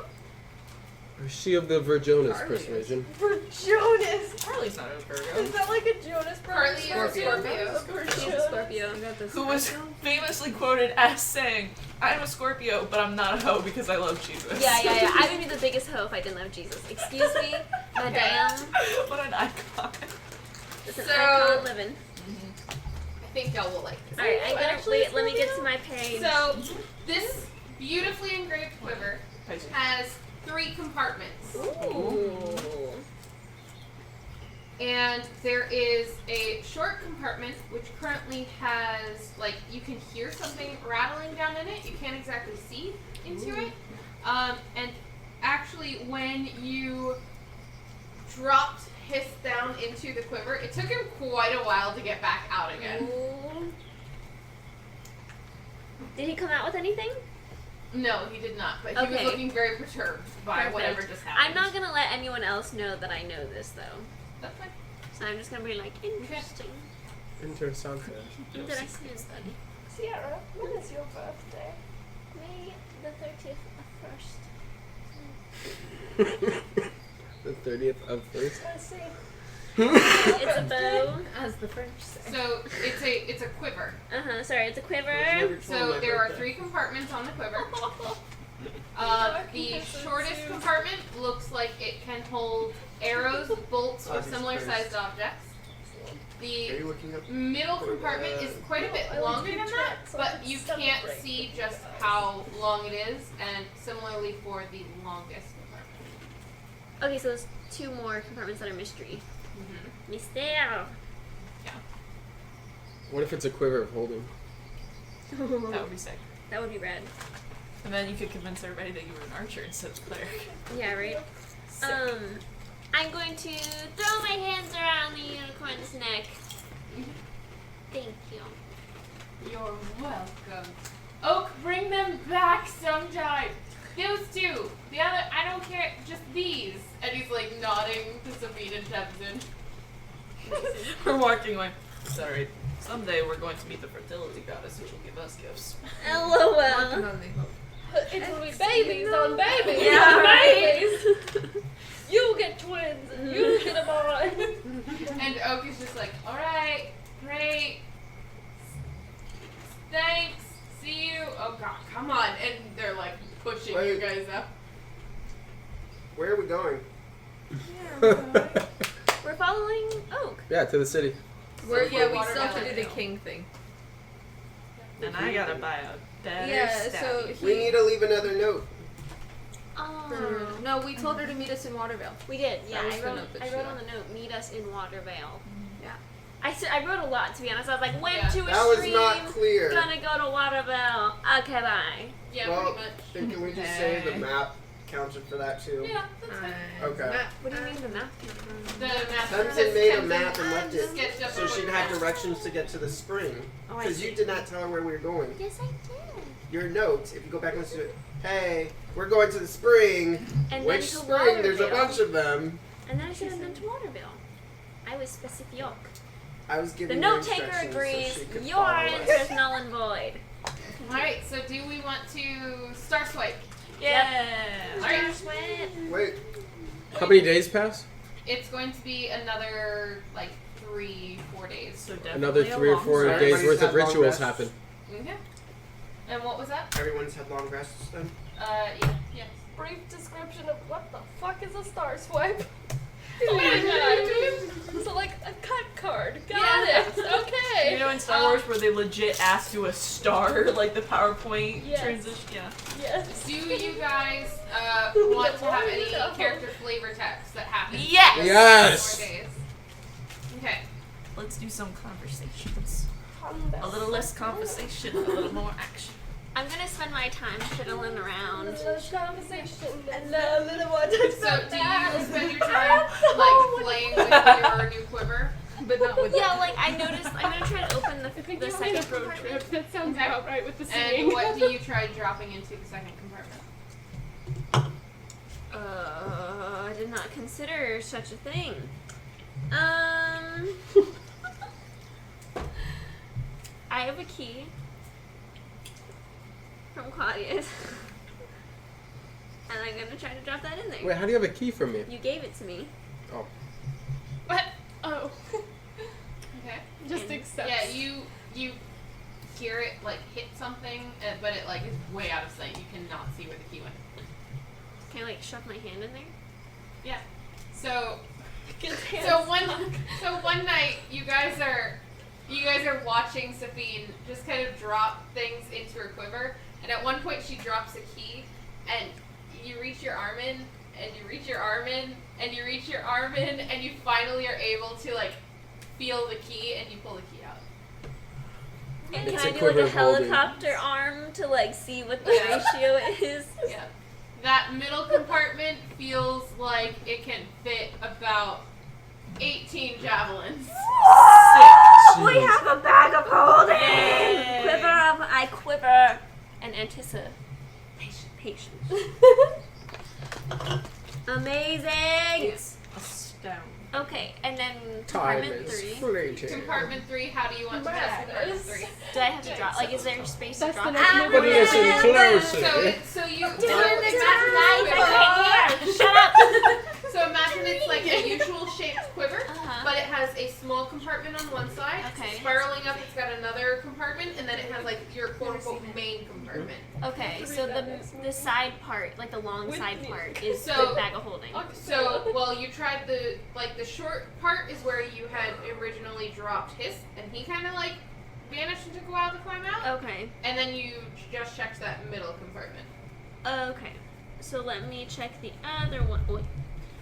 Or is she of the Vergonis Carly is. persuasion? Jonas. Carly's not a Is Virgo. that like a Jonas Carly is a Scorpio. She's a Scorpio. Who was famously quoted as saying, I'm a Scorpio, but I'm not a hoe because I love Jesus. Yeah. I would be the biggest hoe if I didn't love Jesus. Excuse me, madame. What an icon. It's an So- icon living. I think y'all will like this. Alright, I'm gonna actually wait, let me get to my page. So, this beautifully engraved quiver has 3 compartments. Ooh. And there is a short compartment which currently has, like, you can hear something rattling down in it. You can't exactly see into it. And actually, when you dropped Hiss down into the quiver, it took him quite a while to get back out again. Ooh. Did he come out with anything? No, he did not, but he Okay. was looking very perturbed by Perfect. whatever just happened. I'm not gonna let anyone else know that I know this though. That's fine. So I'm just gonna be like, interesting. Interessante. Interesting. Sierra, when is your birthday? May the 30th of 1st. The 30th of first. I see. It's a bow. As the French say. So it's a quiver. Sorry, it's a quiver. So there are 3 compartments on the quiver. The shortest compartment looks like it can hold arrows, bolts, or similar sized objects. Are The you looking up? middle compartment is quite a bit longer than that, but you can't see just how long it is, and similarly for the longest compartment. Okay, so there's 2 more compartments that are mystery. Mystère. What if it's a quiver of holding? That would be sick. That would be rad. And then you could convince everybody that you were an archer instead of cleric. Yeah, right? I'm going to throw my hands around the unicorn's neck. Thank you. You're welcome. Oak, bring them back sometime. Those 2. The other, I don't care, just these. And he's like nodding to Sabine and Tenzin. We're walking like, sorry, someday we're going to meet the fertility goddess who will give us gifts. LOL. It will be babies on babies Yeah, on right? babies. You get twins and you get a boy. And Oak is just like, alright, great. Thanks. See you. Oh god, come on. And they're like pushing you Wait. guys up. Where are we going? We're following Oak. Yeah, to the city. We still water have to melon. do the king thing. And I gotta buy a better Yeah, staff. so We need to leave another note. Oh. No, we told her to meet us in Watervale. We did, yeah. That was I the wrote, note that I she wrote got. on the note, meet us in Watervale. Yeah. I wrote a lot, to be honest. I was like, went Yeah. to a That was stream, not clear. gonna go to Watervale. Okay, bye. Yeah, Well, pretty much. then can we just say the map counted for that too? Yeah, that's fine. Okay. What do you mean the map? The map Tenzin made a map and left it sketched up so a she'd map. have directions to get to the spring. Oh, I Because see. you did not tell her where we were going. Yes, I did. Your note, if you go back and listen to it, hey, we're going to the spring. And Which then to spring? There's a Watervale. bunch of them. And then I said, and then to Waterville. I was specific. I was The giving note her taker instructions agrees. so she could Your follow answer us. is null and void. Alright, so do we want to star swipe? Yeah. Alright. Sweat. Wait, How many days pass? It's going to be another, like, 3-4 days. So definitely Another 3 or 4 rest. days worth of Everybody's had long rituals rests. happen. Okay. And what was that? Everyone's had long rests then? Yeah. Yes. Brief description of what the fuck is a star swipe. Oh my god. So like a cut card. Got Yeah. it. Okay. You know in Star Wars where they legit ask you a star, like the PowerPoint Yes. transition? Yeah. Yes. Do you guys want to have any character flavor text that happens? Yes! Yes! 4 days. Okay. Let's do some conversations. A little less conversation, a little more action. I'm gonna spend my time fiddling around. Let's conversation and a little more. So do you spend your time like playing with your new quiver? But not with Yeah, like I noticed. I'm gonna try to open I think the you second want a road compartment. trip. That sounds Okay. about right with the And singing. what do you try dropping into the second compartment? I did not consider such a thing. I have a key from Claudius. And I'm gonna try to drop that in there. Wait, how do you have a key from me? You gave it to me. Oh. What? Oh, Okay. just And- accept. Yeah, you hear it like hit something, but it like is way out of sight. You cannot see where the key went. Can I like shove my hand in there? Yeah. So Get one night you guys are watching Safine just kind of drop things into her quiver, and at one point she drops a key, and you reach your arm in, and you reach your arm in, and you reach your arm in, and you finally are able to like feel the key, and you pull the key out. And It's can a I do like quiver a of holding. helicopter arm to like see what the Yeah. ratio is? Yeah. That middle compartment feels like it can fit about 18 javelins. We have a bag of holding! Yay. I quiver and anticipation. Amazing! Astounding. Okay, and then Time compartment is 3. fleeting. Compartment 3, how do you want to test compartment 3? Do I have to drop? Like, is there space to That's drop? the next movie. What is it? Closer. So you Doing the time, guys! I can't hear! Shut up! So imagine it's like a usual shaped quiver, Uh-huh. but it has a small compartment on one side. Okay. Spiraling up, it's got another compartment, and then it has like your quote unquote main compartment. Okay, so the side part, like the long side part, is So- the bag of holding. So, well, you tried the short part is where you had originally dropped his, and he kind of like vanished and took a while to climb out. Okay. And then you just checked that middle compartment. Okay. So let me check the other one. Wait.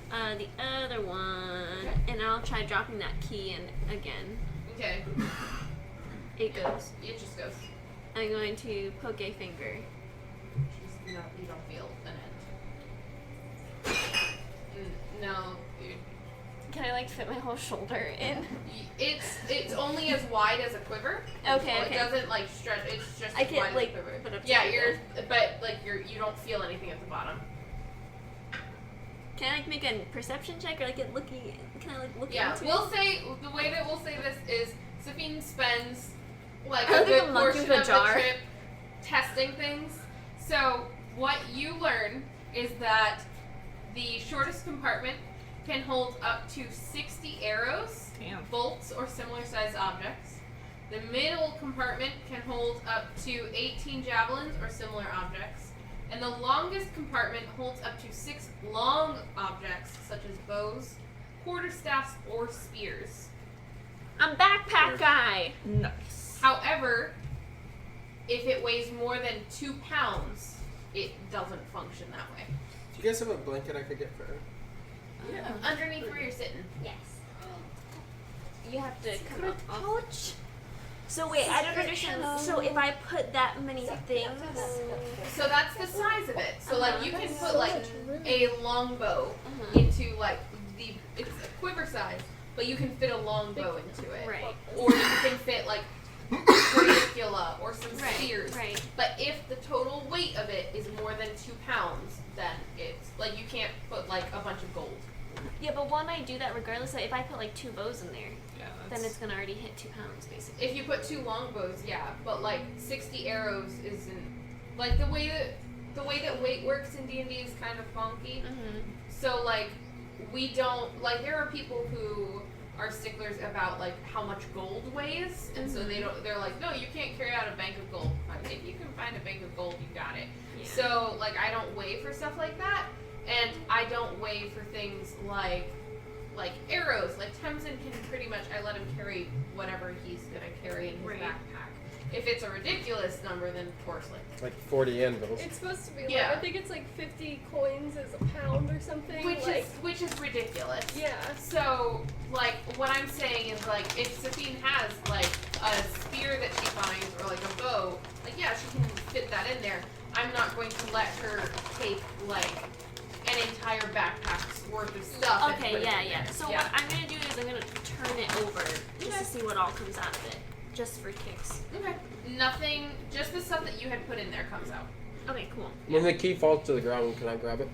The other one, and I'll try dropping that key in again. Okay. It goes. It just goes. I'm going to poke a finger. You don't feel an end. No, dude. Can I like fit my whole shoulder in? It's only as wide as a quiver. Okay, It okay. doesn't like stretch. It's just I as can, wide like, as a quiver. put up to Yeah, you. you don't feel anything at the bottom. Can I like make a perception check or like get looking? Can I like look Yeah, into we'll it? say the way that we'll say this is Safine spends like I a look like good a monkey portion with a of jar. the trip testing things. So what you learn is that the shortest compartment can hold up to 60 arrows, Damn. bolts, or similar sized objects. The middle compartment can hold up to 18 javelins or similar objects. And the longest compartment holds up to 6 long objects, such as bows, quarterstaffs, or spears. I'm backpack guy. Nice. However, if it weighs more than 2 pounds, it doesn't function that way. Do you guys have a blanket I could get for her? Underneath where you're sitting. Yes. You have to come up off. So wait, I don't understand. So if I put that many things, So that's the size of it. So like you can put like a longbow Uh-huh. into like it's a quiver size, but you can fit a longbow into it. right, Or you can fit like curricula or some right, spears. right. But if the total weight of it is more than 2 pounds, then it's like you can't put like a bunch of gold. Yeah, but won't I do that regardless? Like if I put like 2 bows in there, Yeah, then it's gonna already hit 2 pounds basically. If you put 2 longbows, yeah, but like 60 arrows isn't like the way that weight works in D&D is kind of funky. Mm-hmm. So like we don't, like, there are people who are sticklers about, like, how much gold weighs, and so they're like, no, you can't carry out a bank of gold. If you can find a bank of gold, you got it. Yeah. So, like, I don't weigh for stuff like that, and I don't weigh for things like arrows. Like, Temsin can pretty much, I let him carry whatever he's gonna carry in his backpack. If it's a ridiculous number, then of course, like 40 anvils. It's supposed to be like, I think it's like 50 coins is a pound or something. Which is ridiculous. Yeah. So, like, what I'm saying is, like, if Sabine has, like, a spear that she finds, or, like, a bow, like, yeah, she can fit that in there. I'm not going to let her take, like, an entire backpack's worth of stuff. Okay, yeah. So what I'm going to do is I'm going to turn it over just to see what all comes out of it. Just for kicks. Okay. Nothing, just the stuff that you had put in there comes out. Okay, cool. When the key falls to the ground, can I grab it?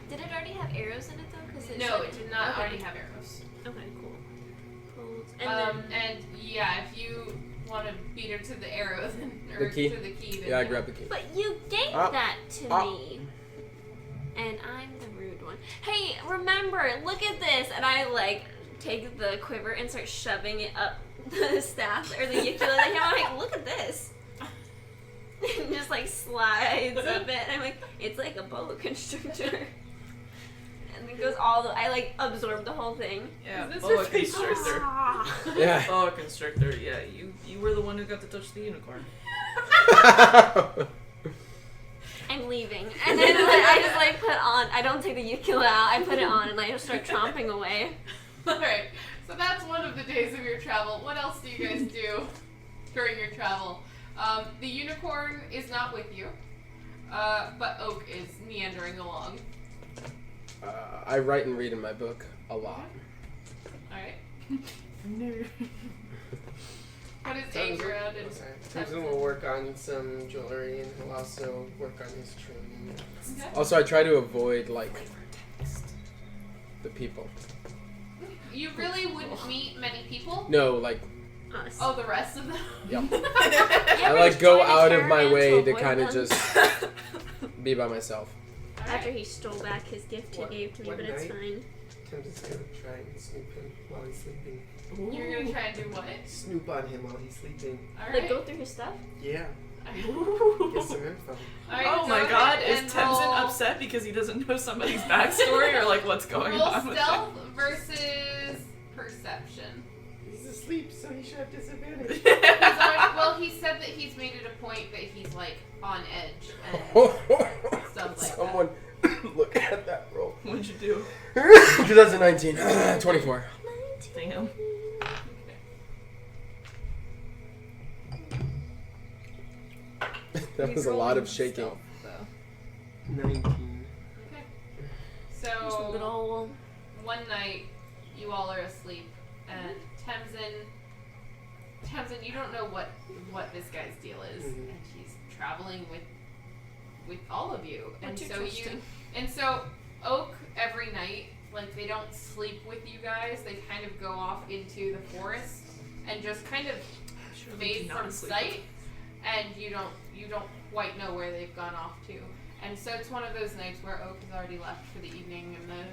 Did it already have arrows in it though? Cause no, it did not already have arrows. Okay, cool. And if you want to beat her to the arrows or the key? To the key, then I grab the key. But you gave that to me. And I'm the rude one. Hey, remember, look at this. And I like take the quiver and start shoving it up the staff or the ukulele. I'm like, look at this. And just like slides a bit. And I'm like, it's like a boa constrictor. And it goes all the, I like absorb the whole thing. Yeah, boa constrictor. Yeah. Boa constrictor, yeah. You were the one who got to touch the unicorn. I'm leaving. And then like, I just like put on, I don't take the ukulele out, I put it on and I just start tromping away. Alright, so that's one of the days of your travel. What else do you guys do during your travel? The unicorn is not with you, but Oak is meandering along. I write and read in my book a lot. Alright. What is Adrian and Treason will work on some jewelry and he'll also work on his training. Okay. Also, I try to avoid, like, the people. You really wouldn't meet many people? No, like... Us. Oh, the rest of them? Yep. I, like, go out of my way to kind of just be by myself. After he stole back his gift he gave to me, but it's fine. I'm just gonna try and snoop him while he's sleeping. Ooh. You're gonna try and do what? Snoop on him while he's sleeping. Alright. Like go through his stuff? Yeah. Ooh. Get some info. Right, oh my god, is Temsin upset because he doesn't know somebody's backstory or like what's going on with stealth versus perception. He's asleep, so he should have disadvantage. He said that he's made it a point that he's like on edge and stuff like Someone look at that roll. What'd you do? 2019. 24. Damn. That was a lot of shaking. 19. Okay. So good old... one night you all are asleep and Temsin, you don't know what this guy's deal is, and he's traveling with all of you, and so Oak every night, like they don't sleep with you guys. They kind of go off into the forest and just kind of fade from sight, and you don't quite know where they've gone off to. And so it's one of those nights where Oak has already left for the evening, and the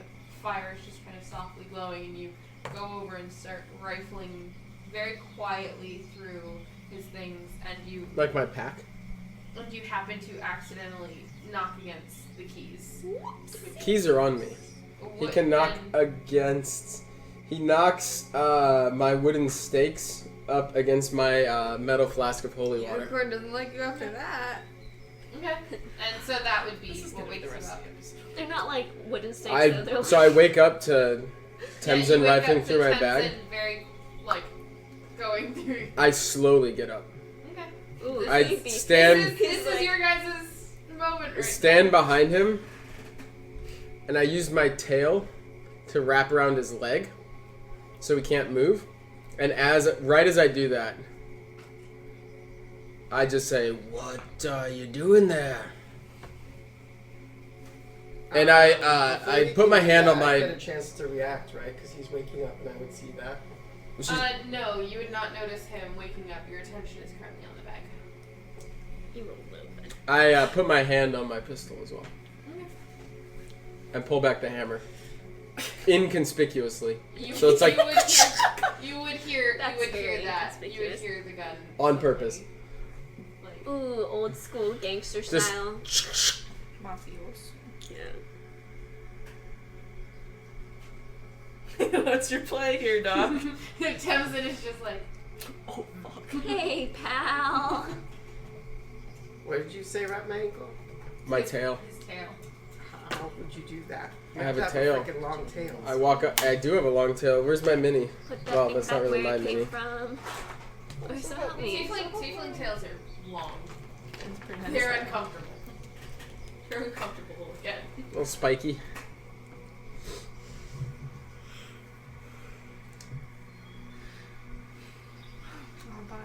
fire is just kind of softly glowing, and you go over and start rifling very quietly through his things, and you like my pack. And you happen to accidentally knock against the keys. Keys are on me. He can knock against. He knocks my wooden stakes up against my metal flask of holy water. Unicorn doesn't like you after that. Okay. And so that would be what wakes you up. They're not like wooden stakes though. So I wake up to Temsin rifling through my bag. Very, like, going through. I slowly get up. Okay. Ooh, I stand. This is your guys' moment right stand behind him, and I use my tail to wrap around his leg, so he can't move. And right as I do that, I just say, "What are you doing there?" And I put my hand on my. I get a chance to react, right? Because he's waking up, and I would see that. No, you would not notice him waking up. Your attention is currently on the bag. He rolled open. I put my hand on my pistol as well. Okay. And pull back the hammer. inconspicuously. So it's like you would hear That's that. very You would inconspicuous. hear the gun on purpose. Like, Ooh, old school gangster Just- style. Mafios. Yeah. What's your play here, Doc? Tamsin is just like, Oh, fuck. Hey, pal. What did you say about my ankle? My tail. his tail. How would you do that? You I have a to tail. Freaking long tails. I walk up. I do have a long tail. Where's my mini? Put that Well, thing that's back not really where my it came mini. from. Or so help me. Tiefling tails are long. It's pretty They're nice. uncomfortable. They're uncomfortable again. A little spiky. Oh, bud.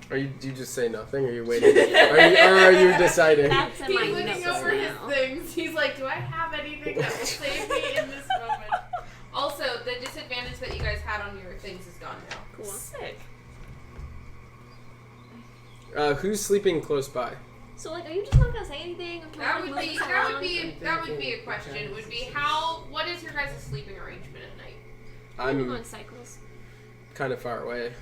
Do you just say nothing? Or are you waiting? Are you deciding? That's in He's my looking notes over his now. things. He's like, do I have anything that will save me in this moment? Also, the disadvantage that you guys had on your things is gone now. Cool. Sick. Who's sleeping close by? So, like, are you just not gonna say anything? Or can That we would move be this around? that would be a question. Would be what is your guys' sleeping arrangement at night? We're I'm going cycles. kind of far away,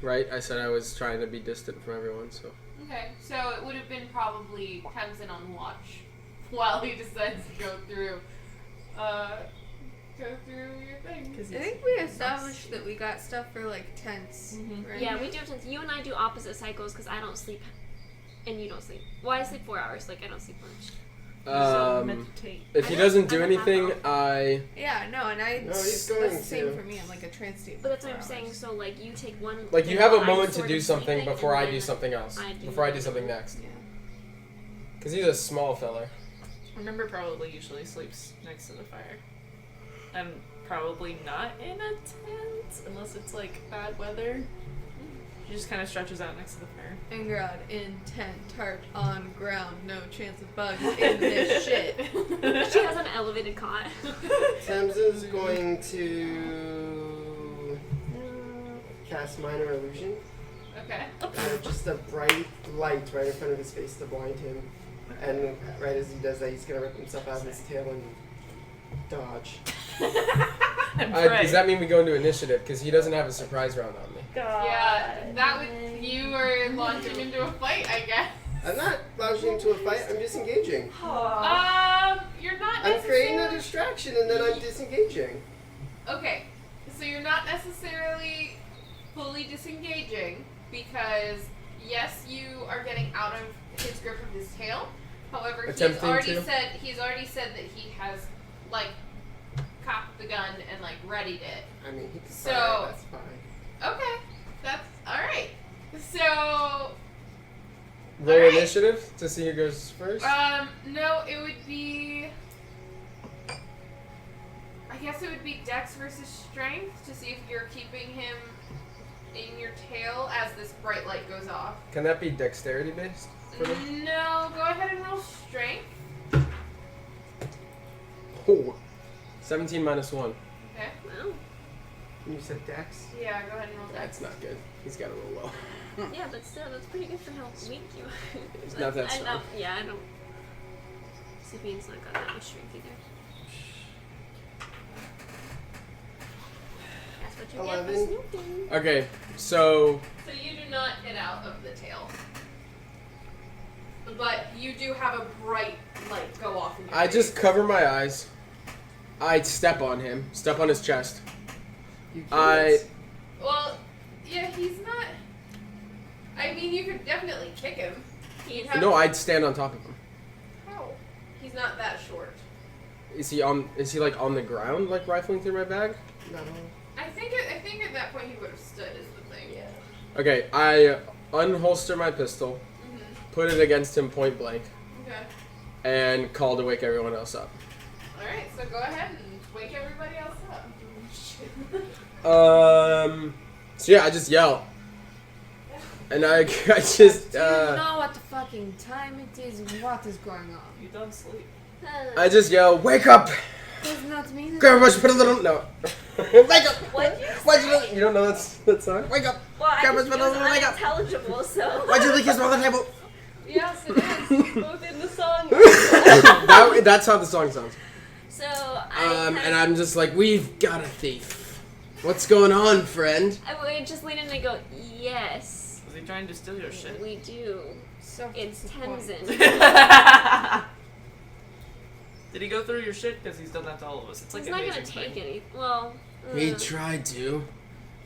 right? I said I was trying to be distant from everyone, so. Okay, so it would have been probably Tamsin on watch while he decides to go through your thing. I think we established that we got stuff for like tents, right? Yeah, we do. Since you and I do opposite cycles because I don't sleep and you don't sleep. Well, I sleep 4 hours. Like I don't sleep much. So meditate. If he I doesn't do don't have anything, that. I Yeah, no, and I. No, he's that's going the same to. for me. I'm like a trance state. But that's for what I'm 4 saying. hours. So like you take one. like you know, have a I'm moment to sort do of something sleeping, before and I do then something else. I do Before I do something next. Yeah. Because he's a small fella. Remember, probably usually sleeps next to the fire. And probably not in a tent, unless it's like bad weather. He just kind of stretches out next to the fire. Ingrad in tent, tarp on ground, no chance of bugs in this shit. She has an elevated cot. Tamsin's going to cast Minor Illusion. Okay. Just a bright light right in front of his face to blind him. And right as he does that, he's going to rip himself out of his tail and dodge. And pray. Does that mean we go into initiative? Because he doesn't have a surprise round on me. Yeah, that would you are launching into a fight, I guess. I'm not launching into a fight, I'm disengaging. You're not I'm creating a necessarily. distraction and then I'm disengaging. Okay, so you're not necessarily fully disengaging because yes, you are getting out of his grip of his tail. However, Attempting to. he's already said that he has like cocked the gun and like readied it. I mean, he can So- fire, that's fine. Okay, that's all right. So Roll Alright. initiative to see who goes first. no, it would be. I guess it would be Dex versus Strength to see if you're keeping him in your tail as this bright light goes off. Can that be dexterity based? For me? No, go ahead and roll Strength. Oh. 17 minus 1. Okay. Wow. You said Dex? Yeah, go ahead and roll Dex. That's not good. He's got to roll well. Yeah, but still, that's pretty good for how weak you are. It's not that I strong. don't. Yeah, I don't. Sabine's not got that much strength either. That's what you get 11. for snooping. Okay, so So you do not get out of the tail. But you do have a bright light go off in your I face. just cover my eyes. I step on him, step on his chest. You I- can't. Well, yeah, he's not. I mean, you could definitely kick him. He'd have No, I'd stand on top of him. How? He's not that short. Is he like on the ground, like rifling through my bag? No. I think at that point he would have stood. Is the thing. Yeah. Okay, I unholster my pistol, Mhm. put it against him point blank, Okay. and call to wake everyone else up. All right. So go ahead and wake everybody else up. So yeah, I just yell. And I just, Do you know what the fucking time it is? What is going on? You don't sleep. I just yell, wake up! Does not mean that. Grandma, put a little, no. Wake up! What'd you Why'd say? you don't know that song? Wake up! Well, I Grandma's just, it been was a little leg up. unintelligible, so. Why'd you leave your on the table? Yes, it is. Both in the song. That's how the song sounds. So I and I'm just like, we've got a thief. What's going on, friend? I would just lean in and go, yes. Was he trying to steal your shit? We do. It's Tenzin. Did he go through your shit? Because he's done that to all of us. It's like He's an not gonna amazing take thing. any. Well. He tried to.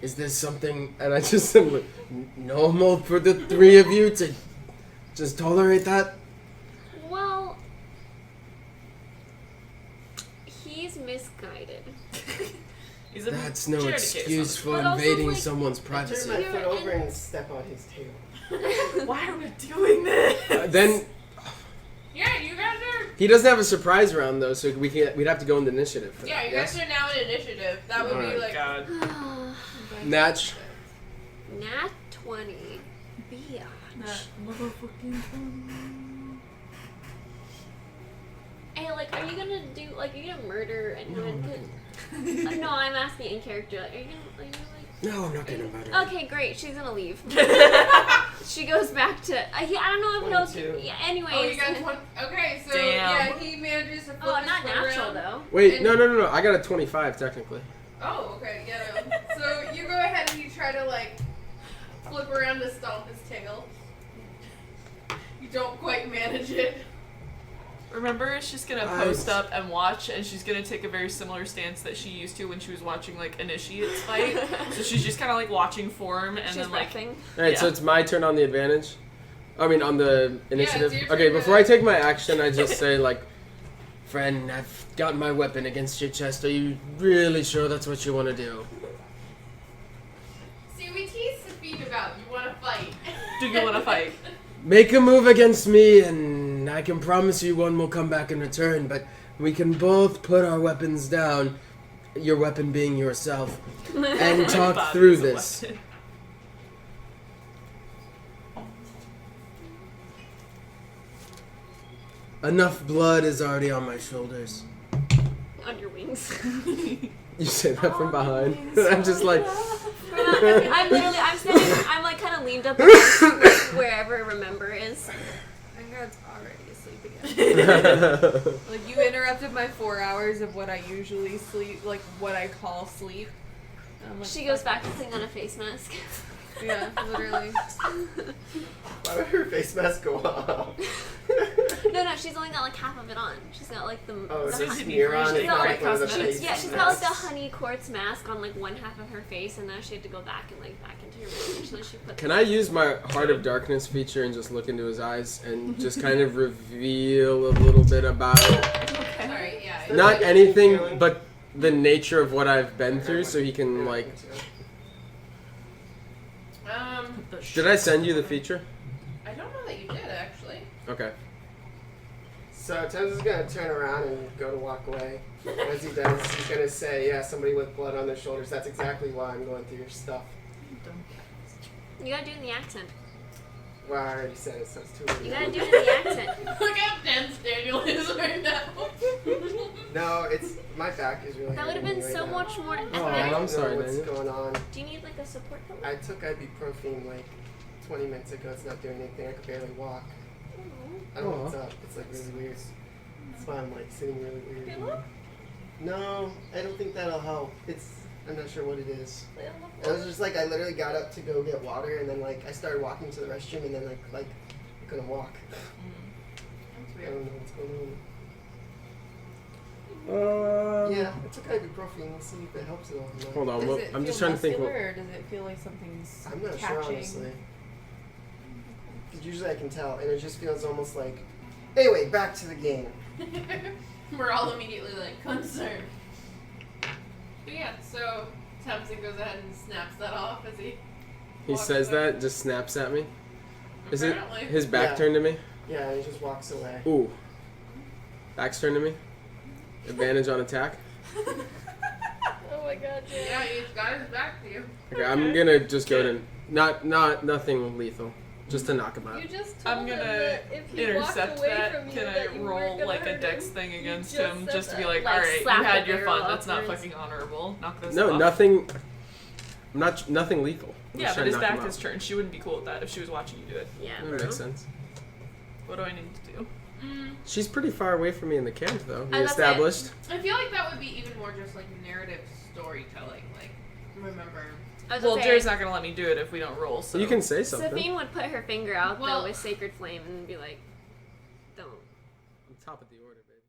Is there something? And I just said, normal for the three of you to just tolerate that? Well, he's misguided. He's a That's no charity case excuse on for But also, invading like, someone's Turn privacy. my You're foot over in- and step on his tail. it. Why are we doing this? Then Yeah, you guys are. he doesn't have a surprise round though, so we'd have to go into initiative. For Yeah, that, you yes? guys are now in initiative. That would Oh be my like. god. Natch. Nat 20. Biatch. Hey, like, are you gonna do, like, are you gonna murder anyone? No, I'm asking in character. Like, are you like... No, I'm not gonna murder. Okay, great. She's gonna leave. She goes back to... I don't know if 22. Yeah, anyways. Oh, you got one. Okay, so Damn. yeah, he manages to flip Oh, his not foot natural, around. though. Wait, no. I got a 25 technically. Oh, okay, yeah. No. So you go ahead and you try to like flip around to stomp his tail. You don't quite manage it. Remember, she's gonna post up and watch, and she's gonna take a very similar stance that she used to when she was watching like Initiates fight. So she's just kind of like watching form, and She's then like reffing. Alright, so Yeah. it's my turn on the advantage. I mean, on the initiative. it's your Okay, turn before to- I take my action, I just say like, friend, I've got my weapon against your chest. Are you really sure that's what you want to do? See, we teased Sabine about you want to fight. do you want to fight? Make a move against me, and I can promise you one will come back in return, but we can both put our weapons down, your weapon being yourself, and talk Bobby through is a this. weapon. Enough blood is already on my shoulders. On your wings. You say that from behind. I'm just like, I'm standing, I'm like kind of leaned up against wherever Remember is. Ingrid's already asleep again. Like, you interrupted my 4 hours of what I usually sleep, like, what I call sleep. And I'm like, She goes back to putting on a face mask. yeah, literally. Why would her face mask go off? No, she's only got like half of it on. She's got like the. Oh, the so honey- smear on she's is got, not like, like one of the cosmetics. face yeah, she's got like the masks. honey quartz mask on like one half of her face, and now she had to go back and like back into her room. So she put. can I use my Heart of Darkness feature and just look into his eyes and just kind of reveal a little bit about, Alright, yeah. not anything, but the nature of what I've been through, so he can like. Did I send you the feature? I don't know that you did actually. Okay. So Thames is gonna turn around and go to walk away. As he does, he's gonna say, "Yeah, somebody with blood on their shoulders. That's exactly why I'm going through your stuff." You gotta do it in the accent. Well, I already said it, so it's too late. You gotta do it in the accent. Look how dense Daniel is right now. No, it's my back is really. That would have hurting been me so right now. much more Oh, epic. I I'm don't sorry, know what's Daniel. going on. Do you need like a support pillow? I took ibuprofen like 20 minutes ago. It's not doing anything. I could barely walk. I don't know what's up. It's like really weird. That's why I'm like sitting really weird. Pillow? No, I don't think that'll help. I'm not sure what it is. It was just like I literally got up to go get water, and then like I started walking to the restroom, and then like I couldn't walk. I don't know what's going on. Yeah, I took ibuprofen. Let's see if it helps at all. Hold on. Does Well, it I'm feel just trying to think. muscular, or does it feel like something's I'm not catching? sure honestly. Because usually I can tell, and it just feels almost like. Anyway, back to the game. We're all immediately like concerned. But yeah, so Thompson goes ahead and snaps that off as he. He walks says away. that, just snaps at me. Is it Apparently. his back Yeah. turned to me? Yeah, and he just walks away. Ooh. Back's turned to me. Advantage on attack. Oh my god, Jay. Yeah, he's got his back to you. Okay, I'm gonna just go to nothing lethal, just to knock him out. You just told I'm him gonna that if he intercept walked away that. from you Can I that you roll weren't gonna like a hurt dex him. thing You against just him said just to be that. like, Like, alright, you slap had the your barrel fun. That's not upwards. fucking honorable. Knock this No, off. nothing. I'm not nothing lethal. I'm Yeah, just but trying it's to knock back him his out. turn. She wouldn't be cool with that if she was watching you do it. Yeah. That makes sense. What do I need to do? She's pretty far away from me in the camp, though. We That's established. I feel like that would be even more just like narrative storytelling. Like, remember. Well, Jerry's not gonna let me do it if we don't roll. So You can say something. Sabine would put her finger out Well- though with Sacred Flame and be like, "Don't." I'm top of the order, baby.